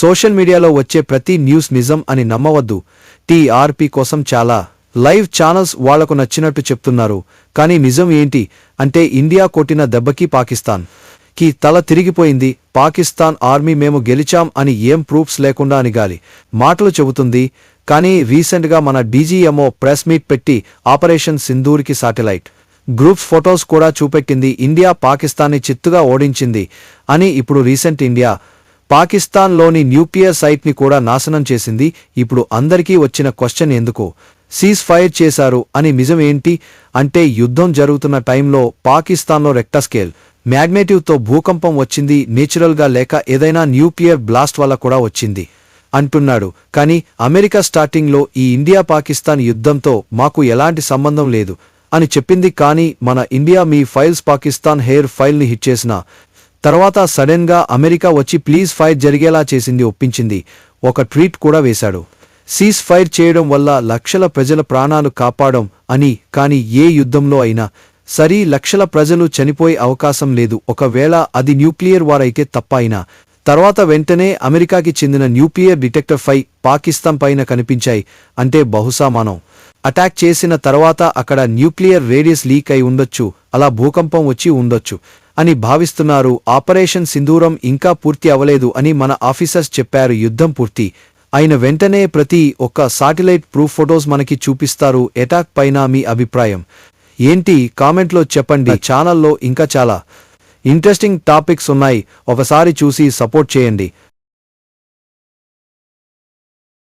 Social మీడియాలో వచ్చే ప్రతి న్యూస్ నిజం అని నమ్మవద్దు. టీఆర్పీ కోసం చాలా లైవ్ ఛానల్స్ వాళ్లకు నచ్చినట్టు చెప్తున్నారు. కానీ నిజం ఏంటి అంటే ఇండియా కొట్టిన దెబ్బకి పాకిస్తాన్ కి తల తిరిగిపోయింది. పాకిస్తాన్ ఆర్మీ మేము గెలిచాం అని ఏం ప్రూఫ్స్ లేకుండా అనిగాలి మాటలు చెబుతుంది. కానీ రీసెంట్గా మన డీజీఎంఓ ప్రెస్ మీట్ పెట్టి ఆపరేషన్ సింధూర్కి శాటిలైట్ గ్రూప్స్ ఫొటోస్ కూడా చూపెట్టింది. ఇండియా పాకిస్తాన్ని చిత్తుగా ఓడించింది అని. ఇప్పుడు రీసెంట్ ఇండియా పాకిస్తాన్లోని న్యూక్లియర్ సైట్ని కూడా నాశనం చేసింది. ఇప్పుడు అందరికీ వచ్చిన క్వశ్చన్ ఎందుకు సీజ్ ఫైర్ చేశారు అని. నిజం ఏంటి అంటే యుద్ధం జరుగుతున్న టైంలో పాకిస్తాన్లో రెక్టర్ స్కేల్ మ్యాగ్నెటివ్తో భూకంపం వచ్చింది. నేచురల్గా లేక ఏదైనా న్యూక్లియర్ బ్లాస్ట్ వల్ల కూడా వచ్చింది అంటున్నాడు. కానీ అమెరికా స్టార్టింగ్లో ఈ ఇండియా పాకిస్తాన్ యుద్ధంతో మాకు ఎలాంటి సంబంధం లేదు అని చెప్పింది. కానీ మన ఇండియా మీ ఫైల్స్ పాకిస్తాన్ హెయిర్ ఫైల్ని హిట్ చేసిన తర్వాత సడన్గా అమెరికా వచ్చి ప్లీజ్ ఫైర్ జరిగేలా చేసింది, ఒప్పించింది. ఒక ట్వీట్ కూడా వేశాడు సీజ్ ఫైర్ చేయడం వల్ల లక్షల ప్రజల ప్రాణాలు కాపాడం అని. కానీ ఏ యుద్ధంలో అయినా సరే లక్షల ప్రజలు చనిపోయే అవకాశం లేదు. ఒకవేళ అది న్యూక్లియర్ వార్ అయితే తప్ప అయినా. తర్వాత వెంటనే అమెరికాకి చెందిన న్యూక్లియర్ డిటెక్టర్ 5 పాకిస్తాన్ పైన కనిపించాయి. అంటే బహుశా మనం అటాక్ చేసిన తర్వాత అక్కడ న్యూక్లియర్ రేడియస్ లీక్ అయి ఉండొచ్చు, అలా భూకంపం వచ్చి ఉండొచ్చు అని భావిస్తున్నారు. ఆపరేషన్ సింధూరం ఇంకా పూర్తి అవలేదు అని మన ఆఫీసర్స్ చెప్పారు. యుద్ధం పూర్తి అయిన వెంటనే ప్రతి ఒక్క శాటిలైట్ ప్రూఫ్ ఫొటోస్ మనకి చూపిస్తారు. అటాక్ పైన మీ అభిప్రాయం ఏంటి కామెంట్లో చెప్పండి. ఛానల్లో ఇంకా చాలా ఇంట్రెస్టింగ్ టాపిక్స్ ఉన్నాయి, ఒకసారి చూసి సపోర్ట్ చేయండి.